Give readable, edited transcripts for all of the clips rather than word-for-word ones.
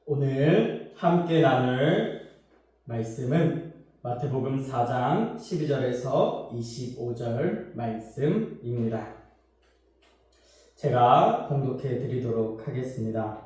오늘 함께 나눌 말씀은 마태복음 4장 12절에서 25절 말씀입니다. 제가 봉독해 드리도록 하겠습니다.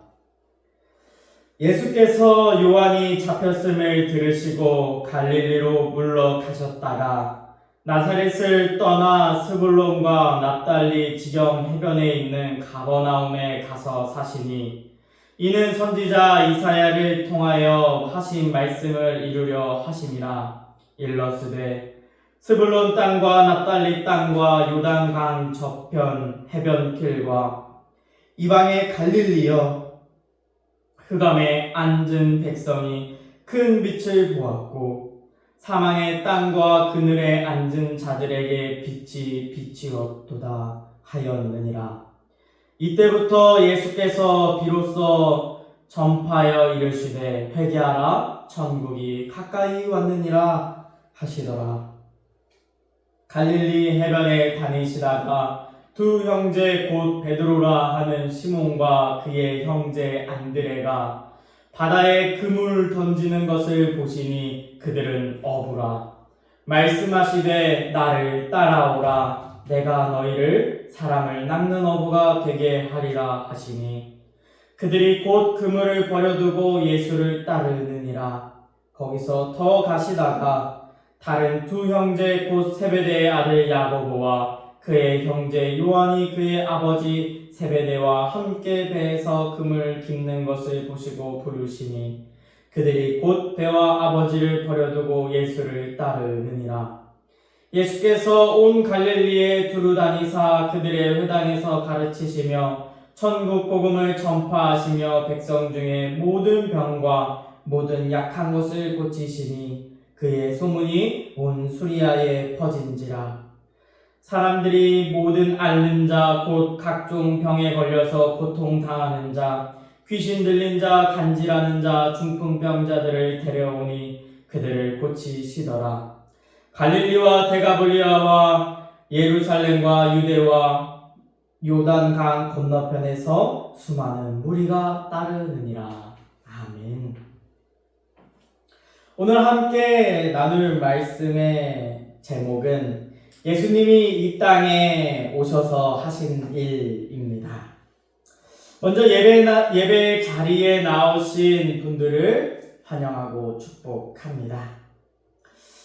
예수께서 요한이 잡혔음을 들으시고 갈릴리로 물러가셨다가 나사렛을 떠나 스불론과 납달리 지경 해변에 있는 가버나움에 가서 사시니 이는 선지자 이사야를 통하여 하신 말씀을 이루려 하심이라. 일러스되 스불론 땅과 납달리 땅과 요단강 저편 해변길과 이방의 갈릴리여, 흑암에 앉은 백성이 큰 빛을 보았고 사망의 땅과 그늘에 앉은 자들에게 빛이 비치었도다 하였느니라. 이때부터 예수께서 비로소 전파하여 이르시되 회개하라, 천국이 가까이 왔느니라 하시더라. 갈릴리 해변에 다니시다가 두 형제 곧 베드로라 하는 시몬과 그의 형제 안드레가 바다에 그물 던지는 것을 보시니 그들은 어부라. 말씀하시되 나를 따라오라. 내가 너희를 사람을 낚는 어부가 되게 하리라 하시니 그들이 곧 그물을 버려두고 예수를 따르느니라. 거기서 더 가시다가 다른 두 형제 곧 세베대의 아들 야고보와 그의 형제 요한이 그의 아버지 세베대와 함께 배에서 그물 깁는 것을 보시고 부르시니 그들이 곧 배와 아버지를 버려두고 예수를 따르느니라. 예수께서 온 갈릴리에 두루 다니사 그들의 회당에서 가르치시며 천국 복음을 전파하시며 백성 중에 모든 병과 모든 약한 것을 고치시니 그의 소문이 온 수리아에 퍼진지라. 사람들이 모든 앓는 자 곧 각종 병에 걸려서 고통당하는 자, 귀신 들린 자, 간질하는 자, 중풍병자들을 데려오니 그들을 고치시더라. 갈릴리와 데가볼리아와 예루살렘과 유대와 요단강 건너편에서 수많은 무리가 따르느니라. 아멘. 오늘 함께 나눌 말씀의 제목은 예수님이 이 땅에 오셔서 하신 일입니다. 먼저 예배 자리에 나오신 분들을 환영하고 축복합니다.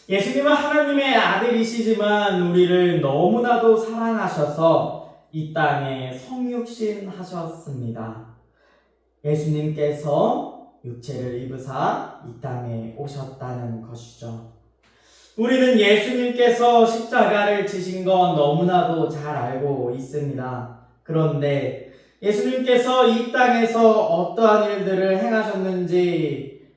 예수님은 하나님의 아들이시지만 우리를 너무나도 사랑하셔서 이 땅에 성육신 하셨습니다. 예수님께서 육체를 입으사 이 땅에 오셨다는 것이죠. 우리는 예수님께서 십자가를 지신 건 너무나도 잘 알고 있습니다. 그런데 예수님께서 이 땅에서 어떠한 일들을 행하셨는지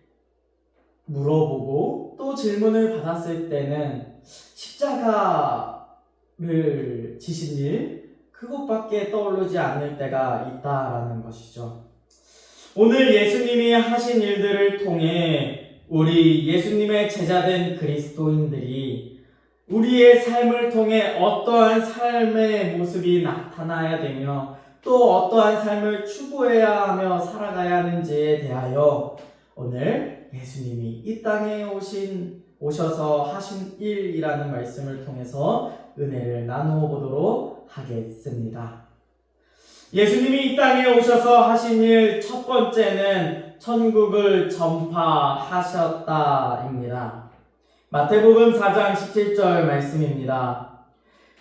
물어보고 또 질문을 받았을 때는 십자가를 지신 일, 그것밖에 떠오르지 않을 때가 있다라는 것이죠. 오늘 예수님이 하신 일들을 통해 우리 예수님의 제자된 그리스도인들이 우리의 삶을 통해 어떠한 삶의 모습이 나타나야 되며 또 어떠한 삶을 추구해야 하며 살아가야 하는지에 대하여 오늘 예수님이 이 땅에 오셔서 하신 일이라는 말씀을 통해서 은혜를 나누어 보도록 하겠습니다. 예수님이 이 땅에 오셔서 하신 일 첫 번째는 천국을 전파하셨다입니다. 마태복음 4장 17절 말씀입니다.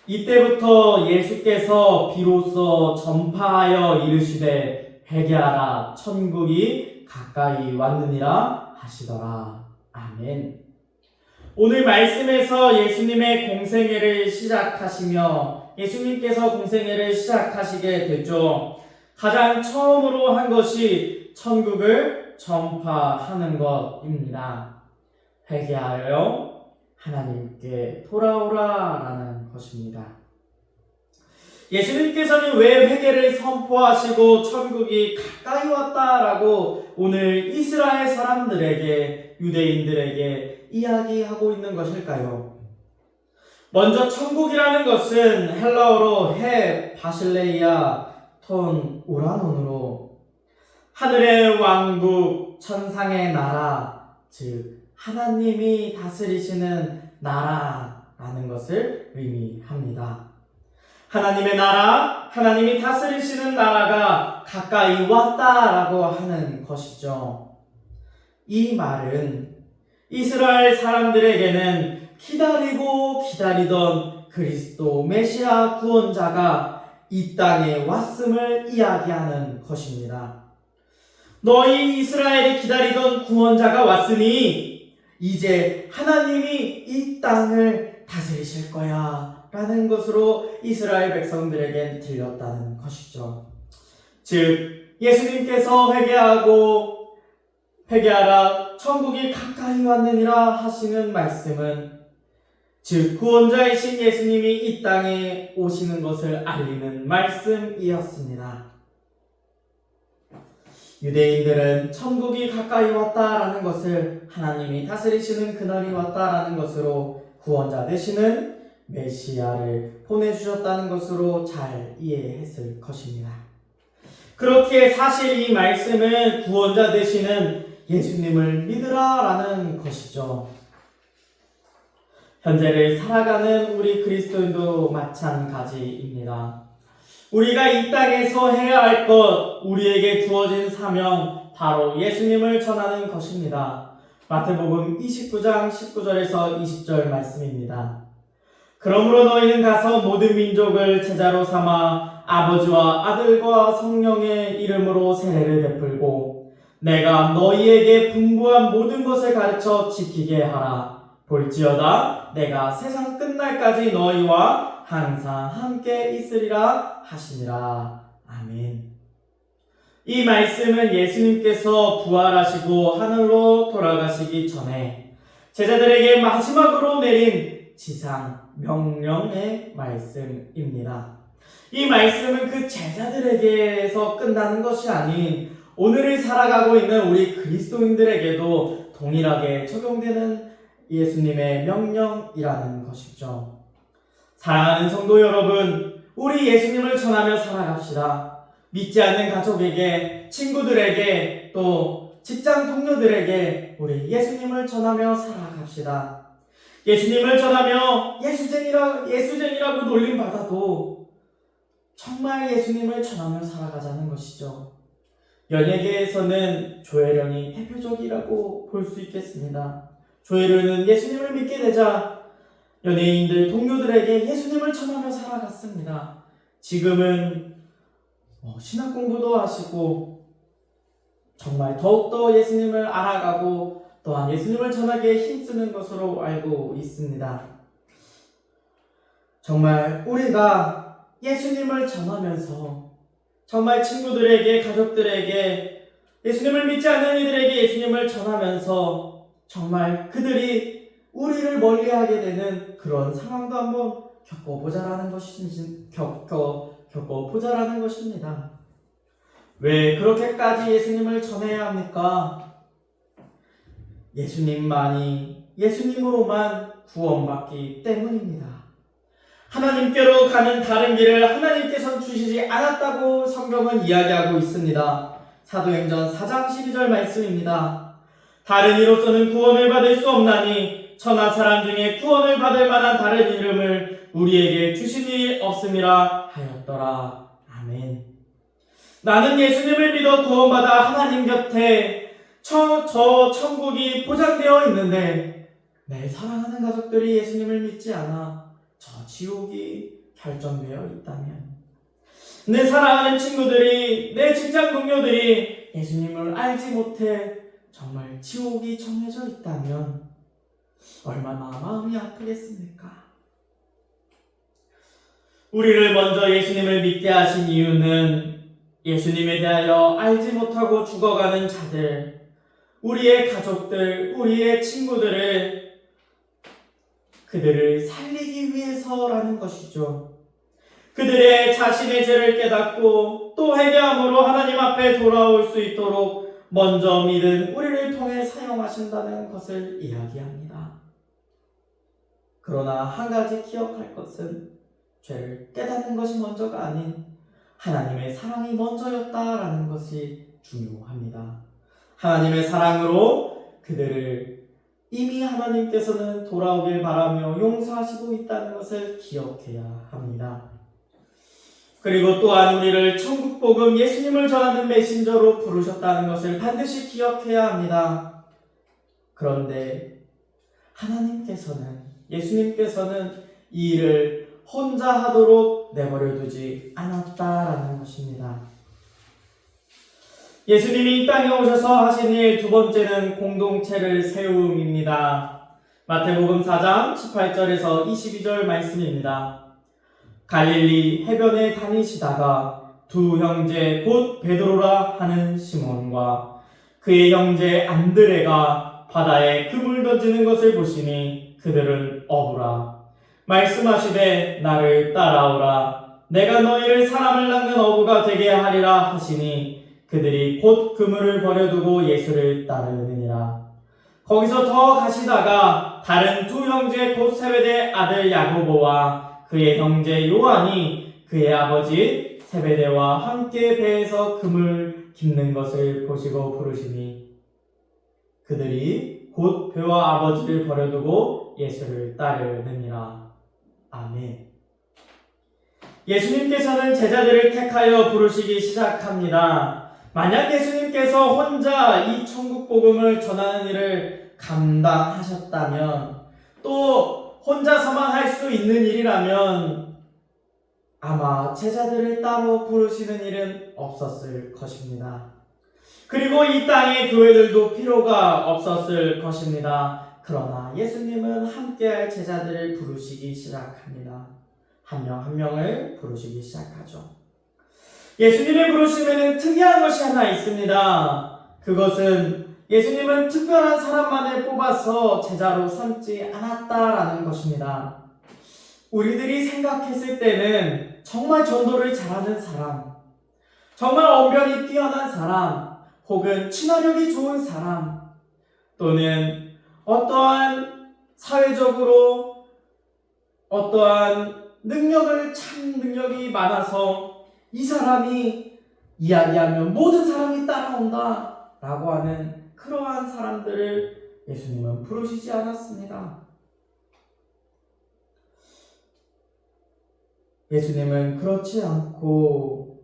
이때부터 예수께서 비로소 전파하여 이르시되 회개하라, 천국이 가까이 왔느니라 하시더라. 아멘. 오늘 말씀에서 예수님의 공생애를 시작하시며 예수님께서 공생애를 시작하시게 되죠. 가장 처음으로 한 것이 천국을 전파하는 것입니다. 회개하여 하나님께 돌아오라라는 것입니다. 예수님께서는 왜 회개를 선포하시고 천국이 가까이 왔다라고 오늘 이스라엘 사람들에게, 유대인들에게 이야기하고 있는 것일까요? 먼저 천국이라는 것은 헬라어로 바실레이아 톤 우라논으로 하늘의 왕국, 천상의 나라, 즉 하나님이 다스리시는 나라라는 것을 의미합니다. 하나님의 나라, 하나님이 다스리시는 나라가 가까이 왔다라고 하는 것이죠. 이 말은 이스라엘 사람들에게는 기다리고 기다리던 그리스도 메시아 구원자가 이 땅에 왔음을 이야기하는 것입니다. 너희 이스라엘이 기다리던 구원자가 왔으니 이제 하나님이 이 땅을 다스리실 거야 라는 것으로 이스라엘 백성들에게 들렸다는 것이죠. 즉 예수님께서 회개하라 천국이 가까이 왔느니라 하시는 말씀은 즉 구원자이신 예수님이 이 땅에 오시는 것을 알리는 말씀이었습니다. 유대인들은 천국이 가까이 왔다라는 것을 하나님이 다스리시는 그날이 왔다라는 것으로 구원자 되시는 메시아를 보내주셨다는 것으로 잘 이해했을 것입니다. 그렇게 사실 이 말씀은 구원자 되시는 예수님을 믿으라라는 것이죠. 현재를 살아가는 우리 그리스도인도 마찬가지입니다. 우리가 이 땅에서 해야 할 것, 우리에게 주어진 사명, 바로 예수님을 전하는 것입니다. 마태복음 29장 19절에서 20절 말씀입니다. 그러므로 너희는 가서 모든 민족을 제자로 삼아 아버지와 아들과 성령의 이름으로 세례를 베풀고 내가 너희에게 분부한 모든 것을 가르쳐 지키게 하라. 볼지어다 내가 세상 끝날까지 너희와 항상 함께 있으리라 하시니라. 아멘. 이 말씀은 예수님께서 부활하시고 하늘로 돌아가시기 전에 제자들에게 마지막으로 내린 지상 명령의 말씀입니다. 이 말씀은 그 제자들에게서 끝나는 것이 아닌 오늘을 살아가고 있는 우리 그리스도인들에게도 동일하게 적용되는 예수님의 명령이라는 것이죠. 사랑하는 성도 여러분, 우리 예수님을 전하며 살아갑시다. 믿지 않는 가족에게, 친구들에게, 또 직장 동료들에게 우리 예수님을 전하며 살아갑시다. 예수님을 전하며 예수쟁이라고 놀림받아도 정말 예수님을 전하며 살아가자는 것이죠. 연예계에서는 조혜련이 대표적이라고 볼 수 있겠습니다. 조혜련은 예수님을 믿게 되자 연예인들, 동료들에게 예수님을 전하며 살아갔습니다. 지금은 신학 공부도 하시고 정말 더욱더 예수님을 알아가고 또한 예수님을 전하기에 힘쓰는 것으로 알고 있습니다. 정말 우리가 예수님을 전하면서 정말 친구들에게, 가족들에게, 예수님을 믿지 않는 이들에게 예수님을 전하면서 정말 그들이 우리를 멀리하게 되는 그런 상황도 한번 겪어보자라는 것입니다. 왜 그렇게까지 예수님을 전해야 합니까? 예수님으로만 구원받기 때문입니다. 하나님께로 가는 다른 길을 하나님께서는 주시지 않았다고 성경은 이야기하고 있습니다. 사도행전 4장 12절 말씀입니다. 다른 이로서는 구원을 받을 수 없나니 천하 사람 중에 구원을 받을 만한 다른 이름을 우리에게 주시니 없음이라 하였더라. 아멘. 나는 예수님을 믿어 구원받아 하나님 곁에 저 천국이 보장되어 있는데 내 사랑하는 가족들이 예수님을 믿지 않아 저 지옥이 결정되어 있다면, 내 사랑하는 친구들이, 내 직장 동료들이 예수님을 알지 못해 정말 지옥이 정해져 있다면 얼마나 마음이 아프겠습니까? 우리를 먼저 예수님을 믿게 하신 이유는 예수님에 대하여 알지 못하고 죽어가는 자들, 우리의 가족들, 우리의 그들을 살리기 위해서라는 것이죠. 그들의 자신의 죄를 깨닫고 또 회개함으로 하나님 앞에 돌아올 수 있도록 먼저 믿은 우리를 통해 사용하신다는 것을 이야기합니다. 그러나 한 가지 기억할 것은 죄를 깨닫는 것이 먼저가 아닌 하나님의 사랑이 먼저였다라는 것이 중요합니다. 하나님의 사랑으로 그들을 이미 하나님께서는 돌아오길 바라며 용서하시고 있다는 것을 기억해야 합니다. 그리고 또한 우리를 천국복음 예수님을 전하는 메신저로 부르셨다는 것을 반드시 기억해야 합니다. 그런데 예수님께서는 이 일을 혼자 하도록 내버려 두지 않았다라는 것입니다. 예수님이 이 땅에 오셔서 하신 일 두 번째는 공동체를 세움입니다. 마태복음 4장 18절에서 22절 말씀입니다. 갈릴리 해변에 다니시다가 두 형제 곧 베드로라 하는 시몬과 그의 형제 안드레가 바다에 그물 던지는 것을 보시니 그들은 어부라. 말씀하시되 나를 따라오라. 내가 너희를 사람을 낚는 어부가 되게 하리라 하시니 그들이 곧 그물을 버려두고 예수를 따르느니라. 거기서 더 가시다가 다른 두 형제 곧 세베대 아들 야고보와 그의 형제 요한이 그의 아버지 세베대와 함께 배에서 그물 깁는 것을 보시고 부르시니 그들이 곧 배와 아버지를 버려두고 예수를 따르느니라. 아멘. 예수님께서는 제자들을 택하여 부르시기 시작합니다. 만약 예수님께서 혼자 이 천국 복음을 전하는 일을 감당하셨다면, 또 혼자서만 할 수 있는 일이라면 아마 제자들을 따로 부르시는 일은 없었을 것입니다. 그리고 이 땅의 교회들도 필요가 없었을 것입니다. 그러나 예수님은 함께할 제자들을 부르시기 시작합니다. 한 명 한 명을 부르시기 시작하죠. 예수님의 부르심에는 특이한 것이 하나 있습니다. 그것은 예수님은 특별한 사람만을 뽑아서 제자로 삼지 않았다라는 것입니다. 우리들이 생각했을 때는 정말 전도를 잘하는 사람, 정말 언변이 뛰어난 사람, 혹은 친화력이 좋은 사람, 또는 어떠한 사회적으로 어떠한 능력이 많아서 이 사람이 이야기하면 모든 사람이 따라온다 라고 하는 그러한 사람들을 예수님은 부르시지 않았습니다. 예수님은 그렇지 않고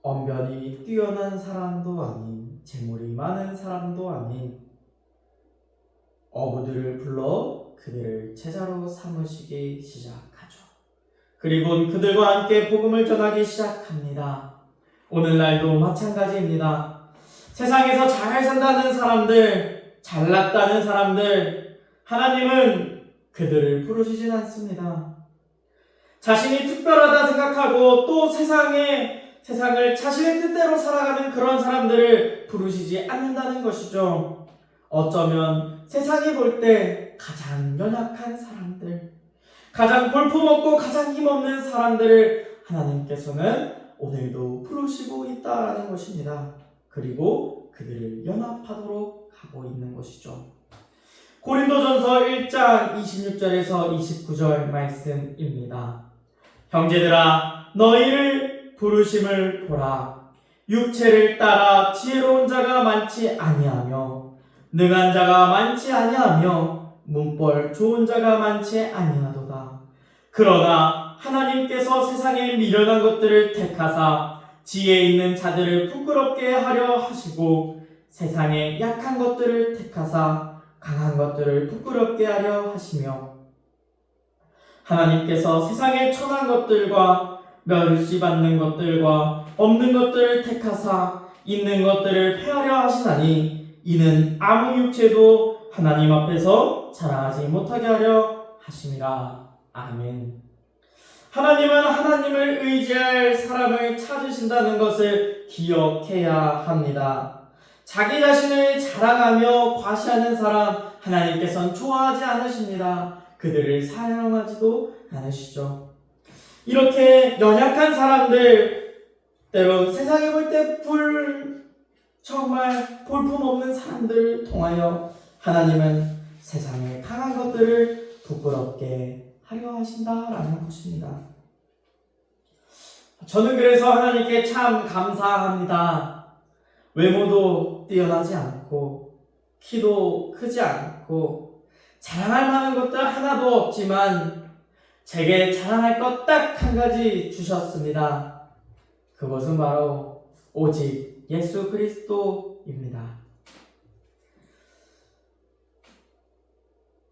언변이 뛰어난 사람도 아닌, 재물이 많은 사람도 아닌 어부들을 불러 그들을 제자로 삼으시기 시작하죠. 그리고 그들과 함께 복음을 전하기 시작합니다. 오늘날도 마찬가지입니다. 세상에서 잘 산다는 사람들, 잘났다는 사람들, 하나님은 그들을 부르시진 않습니다. 자신이 특별하다 생각하고 또 세상을 자신의 뜻대로 살아가는 그런 사람들을 부르시지 않는다는 것이죠. 어쩌면 세상이 볼 때 가장 연약한 사람들, 가장 볼품없고 가장 힘없는 사람들을 하나님께서는 오늘도 부르시고 있다는 것입니다. 그리고 그들을 연합하도록 하고 있는 것이죠. 고린도전서 1장 26절에서 29절 말씀입니다. 형제들아, 너희를 부르심을 보라. 육체를 따라 지혜로운 자가 많지 아니하며 능한 자가 많지 아니하며 문벌 좋은 자가 많지 아니하도다. 그러나 하나님께서 세상에 미련한 것들을 택하사 지혜 있는 자들을 부끄럽게 하려 하시고 세상에 약한 것들을 택하사 강한 것들을 부끄럽게 하려 하시며 하나님께서 세상에 천한 것들과 멸시받는 것들과 없는 것들을 택하사 있는 것들을 폐하려 하시나니 이는 아무 육체도 하나님 앞에서 자랑하지 못하게 하려 하심이라. 아멘. 하나님은 하나님을 의지할 사람을 찾으신다는 것을 기억해야 합니다. 자기 자신을 자랑하며 과시하는 사람 하나님께서는 좋아하지 않으십니다. 그들을 사랑하지도 않으시죠. 이렇게 연약한 사람들, 때론 세상에 볼 때 정말 볼품없는 사람들을 통하여 하나님은 세상의 강한 것들을 부끄럽게 하려 하신다라는 것입니다. 저는 그래서 하나님께 참 감사합니다. 외모도 뛰어나지 않고 키도 크지 않고 자랑할 만한 것도 하나도 없지만 제게 자랑할 것 딱 한 가지 주셨습니다. 그것은 바로 오직 예수 그리스도입니다.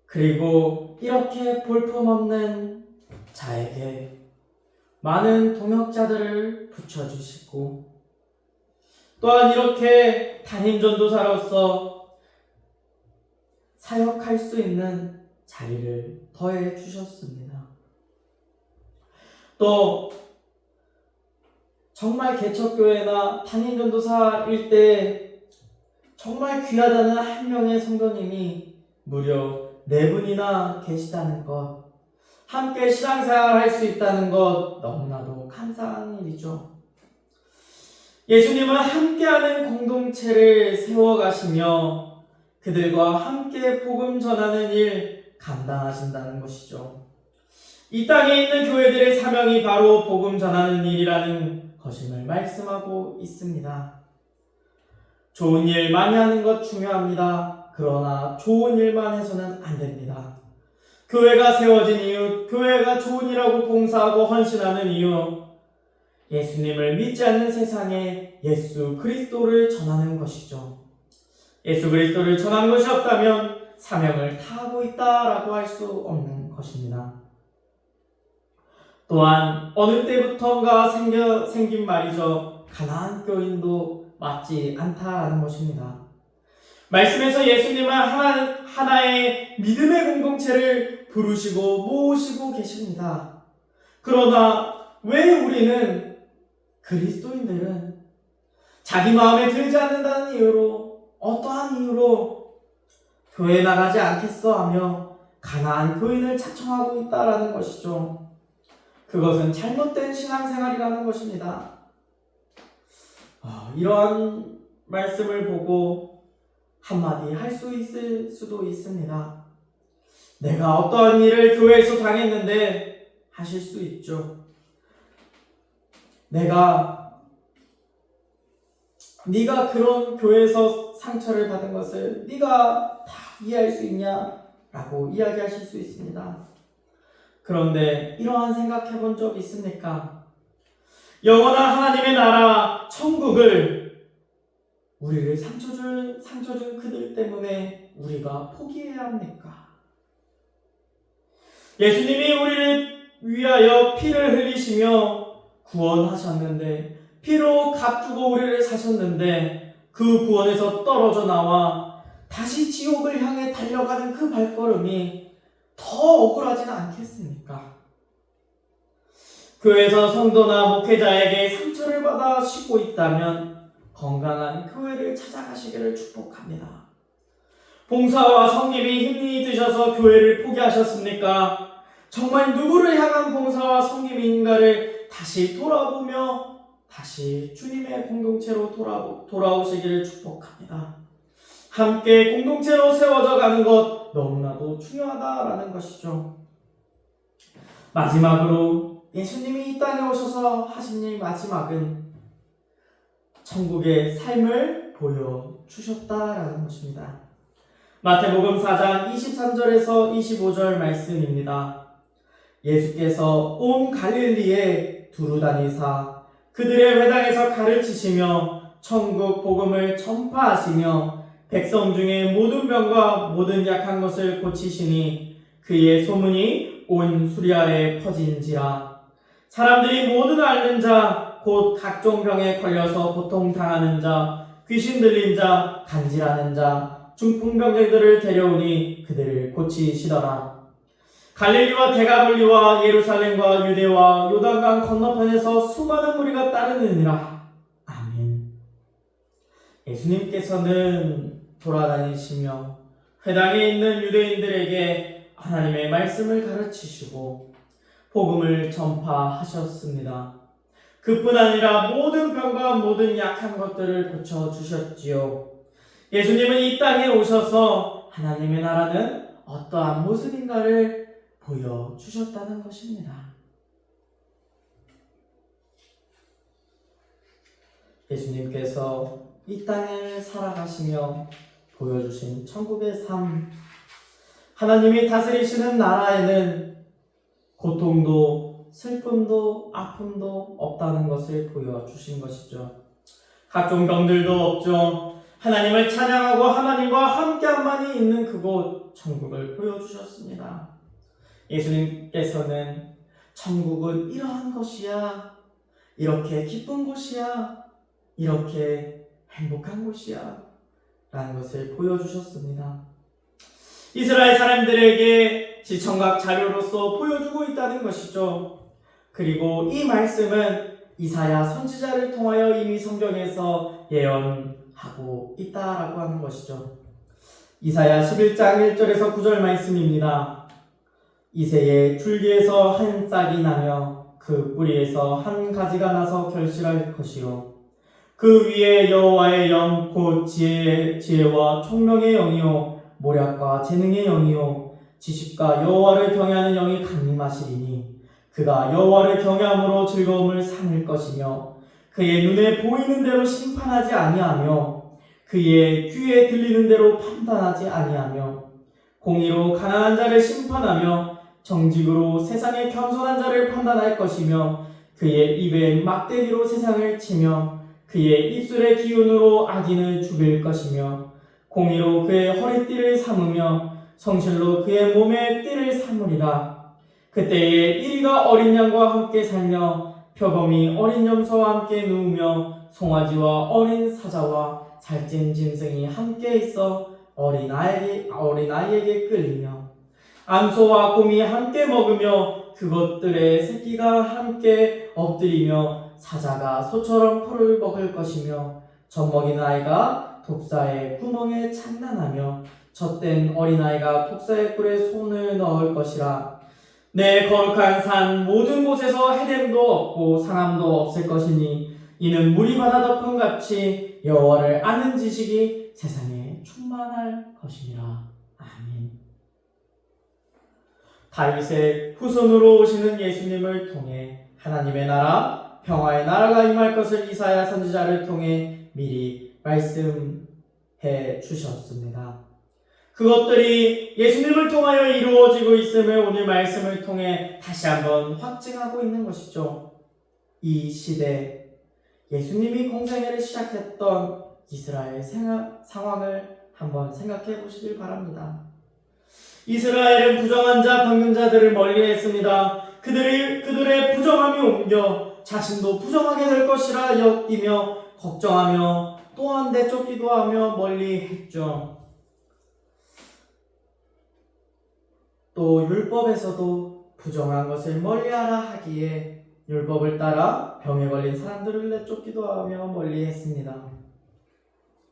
그리고 이렇게 볼품없는 자에게 많은 동역자들을 붙여주시고 또한 이렇게 담임 전도사로서 사역할 수 있는 자리를 더해 주셨습니다. 또 정말 개척교회나 담임 전도사일 때 정말 귀하다는 한 명의 성도님이 무려 4분이나 계시다는 것, 함께 신앙생활 할 수 있다는 것 너무나도 감사한 일이죠. 예수님은 함께하는 공동체를 세워가시며 그들과 함께 복음 전하는 일 감당하신다는 것이죠. 이 땅에 있는 교회들의 사명이 바로 복음 전하는 일이라는 것임을 말씀하고 있습니다. 좋은 일 많이 하는 것 중요합니다. 그러나 좋은 일만 해서는 안 됩니다. 교회가 세워진 이유, 교회가 좋은 일하고 봉사하고 헌신하는 이유, 예수님을 믿지 않는 세상에 예수 그리스도를 전하는 것이죠. 예수 그리스도를 전하는 것이 없다면 사명을 다하고 있다라고 할 수 없는 것입니다. 또한 어느 때부턴가 생긴 말이죠. 가나안 교인도 맞지 않다라는 것입니다. 말씀에서 예수님은 하나의 믿음의 공동체를 부르시고 모으시고 계십니다. 그러나 왜 우리는 그리스도인들은 자기 마음에 들지 않는다는 이유로 어떠한 이유로 교회 나가지 않겠어 하며 가나안 교인을 차청하고 있다라는 것이죠. 그것은 잘못된 신앙생활이라는 것입니다. 이러한 말씀을 보고 한마디 할 수 있을 수도 있습니다. 내가 어떠한 일을 교회에서 당했는데 하실 수 있죠. 네가 그런 교회에서 상처를 받은 것을 네가 다 이해할 수 있냐라고 이야기하실 수 있습니다. 그런데 이러한 생각해 본 적 있습니까? 영원한 하나님의 나라 천국을 우리를 상처 준 그들 때문에 우리가 포기해야 합니까? 예수님이 우리를 위하여 피를 흘리시며 구원하셨는데, 피로 값주고 우리를 사셨는데, 그 구원에서 떨어져 나와 다시 지옥을 향해 달려가는 그 발걸음이 더 억울하지는 않겠습니까? 교회에서 성도나 목회자에게 상처를 받아 쉬고 있다면 건강한 교회를 찾아가시기를 축복합니다. 봉사와 성김이 힘이 드셔서 교회를 포기하셨습니까? 정말 누구를 향한 봉사와 성김인가를 다시 돌아보며 다시 주님의 공동체로 돌아오시기를 축복합니다. 함께 공동체로 세워져 가는 것 너무나도 중요하다라는 것이죠. 마지막으로 예수님이 이 땅에 오셔서 하신 일 마지막은 천국의 삶을 보여주셨다라는 것입니다. 마태복음 4장 23절에서 25절 말씀입니다. 예수께서 온 갈릴리에 두루 다니사 그들의 회당에서 가르치시며 천국 복음을 전파하시며 백성 중에 모든 병과 모든 약한 것을 고치시니 그의 소문이 온 수리아에 퍼진지라. 사람들이 모든 앓는 자 곧 각종 병에 걸려서 고통당하는 자, 귀신 들린 자, 간질하는 자, 중풍병자들을 데려오니 그들을 고치시더라. 갈릴리와 데가볼리와 예루살렘과 유대와 요단강 건너편에서 수많은 무리가 따르느니라. 아멘. 예수님께서는 돌아다니시며 회당에 있는 유대인들에게 하나님의 말씀을 가르치시고 복음을 전파하셨습니다. 그뿐 아니라 모든 병과 모든 약한 것들을 고쳐주셨지요. 예수님은 이 땅에 오셔서 하나님의 나라는 어떠한 모습인가를 보여주셨다는 것입니다. 예수님께서 이 땅을 살아가시며 보여주신 천국의 삶, 하나님이 다스리시는 나라에는 고통도 슬픔도 아픔도 없다는 것을 보여주신 것이죠. 각종 병들도 없죠. 하나님을 찬양하고 하나님과 함께함만이 있는 그곳 천국을 보여주셨습니다. 예수님께서는 천국은 이러한 것이야, 이렇게 기쁜 곳이야, 이렇게 행복한 곳이야 라는 것을 보여주셨습니다. 이스라엘 사람들에게 지청각 자료로서 보여주고 있다는 것이죠. 그리고 이 말씀은 이사야 선지자를 통하여 이미 성경에서 예언하고 있다라고 하는 것이죠. 이사야 11장 1절에서 9절 말씀입니다. 이새의 줄기에서 한 싹이 나며 그 뿌리에서 한 가지가 나서 결실할 것이요 그 위에 여호와의 영 곧 지혜와 총명의 영이요 모략과 재능의 영이요 지식과 여호와를 경외하는 영이 강림하시리니 그가 여호와를 경외함으로 즐거움을 삼을 것이며 그의 눈에 보이는 대로 심판하지 아니하며 그의 귀에 들리는 대로 판단하지 아니하며 공의로 가난한 자를 심판하며 정직으로 세상의 겸손한 자를 판단할 것이며 그의 입에 막대기로 세상을 치며 그의 입술의 기운으로 악인을 죽일 것이며 공의로 그의 허리띠를 삼으며 성실로 그의 몸에 띠를 삼으리라. 그때에 이리가 어린 양과 함께 살며 표범이 어린 염소와 함께 누우며 송아지와 어린 사자와 살찐 짐승이 함께 있어 어린아이에게 끌리며 암소와 곰이 함께 먹으며 그것들의 새끼가 함께 엎드리며 사자가 소처럼 풀을 먹을 것이며 젖먹이는 아이가 독사의 구멍에 장난하며 젖된 어린아이가 독사의 꿀에 손을 넣을 것이라. 내 거룩한 산 모든 곳에서 해됨도 없고 상함도 없을 것이니 이는 물이 바다 덮음같이 여호와를 아는 지식이 세상에 충만할 것이니라. 아멘. 다윗의 후손으로 오시는 예수님을 통해 하나님의 나라, 평화의 나라가 임할 것을 이사야 선지자를 통해 미리 말씀해 주셨습니다. 그것들이 예수님을 통하여 이루어지고 있음을 오늘 말씀을 통해 다시 한번 확증하고 있는 것이죠. 이 시대 예수님이 공생애를 시작했던 이스라엘 상황을 한번 생각해 보시길 바랍니다. 이스라엘은 부정한 자, 병든 자들을 멀리했습니다. 그들의 부정함이 옮겨 자신도 부정하게 될 것이라 여기며 걱정하며 또한 내쫓기도 하며 멀리했죠. 또 율법에서도 부정한 것을 멀리하라 하기에 율법을 따라 병에 걸린 사람들을 내쫓기도 하며 멀리했습니다.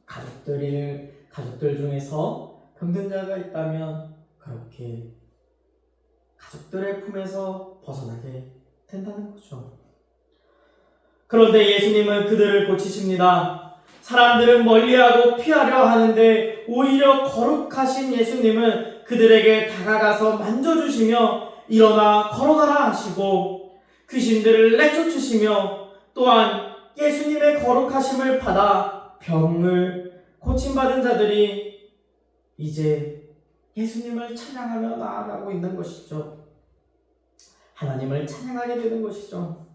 가족들 중에서 병든 자가 있다면 그렇게 가족들의 품에서 벗어나게 된다는 거죠. 그런데 예수님은 그들을 고치십니다. 사람들은 멀리하고 피하려 하는데 오히려 거룩하신 예수님은 그들에게 다가가서 만져주시며 일어나 걸어가라 하시고 귀신들을 내쫓으시며 또한 예수님의 거룩하심을 받아 병을 고침받은 자들이 이제 예수님을 찬양하며 나아가고 있는 것이죠. 하나님을 찬양하게 되는 것이죠.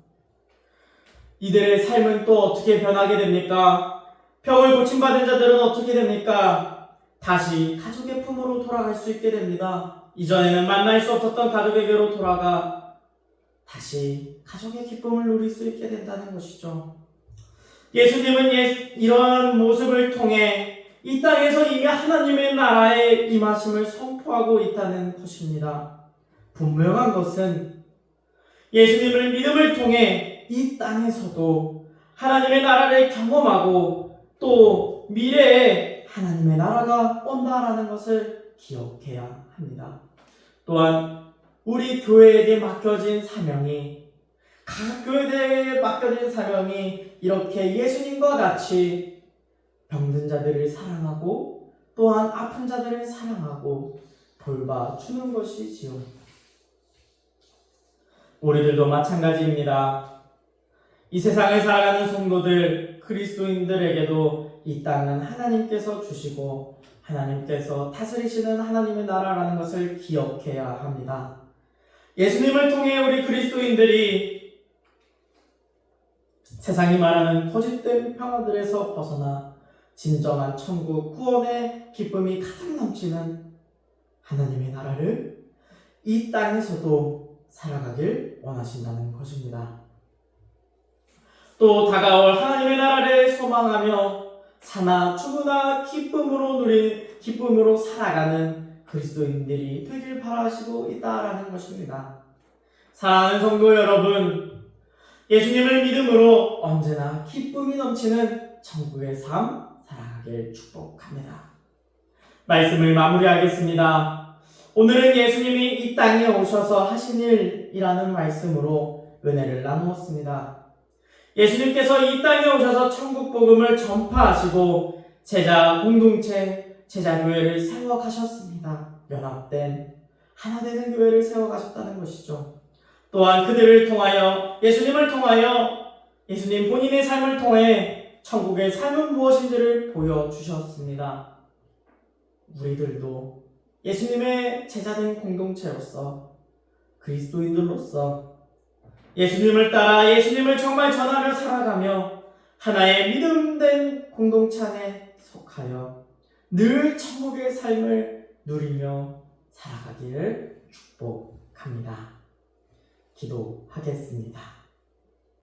이들의 삶은 또 어떻게 변하게 됩니까? 병을 고침받은 자들은 어떻게 됩니까? 다시 가족의 품으로 돌아갈 수 있게 됩니다. 이전에는 만날 수 없었던 가족에게로 돌아가 다시 가족의 기쁨을 누릴 수 있게 된다는 것이죠. 예수님은 이러한 모습을 통해 이 땅에서 이미 하나님의 나라의 임하심을 선포하고 있다는 것입니다. 분명한 것은 예수님을 믿음을 통해 이 땅에서도 하나님의 나라를 경험하고 또 미래에 하나님의 나라가 온다라는 것을 기억해야 합니다. 또한 우리 교회에게 맡겨진 사명이 각 교회에 맡겨진 사명이 이렇게 예수님과 같이 병든 자들을 사랑하고 또한 아픈 자들을 사랑하고 돌봐주는 것이지요. 우리들도 마찬가지입니다. 이 세상을 살아가는 성도들, 그리스도인들에게도 이 땅은 하나님께서 주시고 하나님께서 다스리시는 하나님의 나라라는 것을 기억해야 합니다. 예수님을 통해 우리 그리스도인들이 세상이 말하는 거짓된 평화들에서 벗어나 진정한 천국 구원의 기쁨이 가득 넘치는 하나님의 나라를 이 땅에서도 살아가길 원하신다는 것입니다. 또 다가올 하나님의 나라를 소망하며 사나 죽으나 기쁨으로 살아가는 그리스도인들이 되길 바라시고 있다라는 것입니다. 사랑하는 성도 여러분, 예수님을 믿음으로 언제나 기쁨이 넘치는 천국의 삶 살아가길 축복합니다. 말씀을 마무리하겠습니다. 오늘은 예수님이 이 땅에 오셔서 하신 일이라는 말씀으로 은혜를 나누었습니다. 예수님께서 이 땅에 오셔서 천국 복음을 전파하시고 제자 공동체, 제자 교회를 세워 가셨습니다. 연합된 하나 되는 교회를 세워 가셨다는 것이죠. 또한 그들을 통하여 예수님을 통하여 예수님 본인의 삶을 통해 천국의 삶은 무엇인지를 보여주셨습니다. 우리들도 예수님의 제자된 공동체로서 그리스도인들로서 예수님을 따라 예수님을 정말 전하며 살아가며 하나의 믿음된 공동체 안에 속하여 늘 천국의 삶을 누리며 살아가기를 축복합니다. 기도하겠습니다.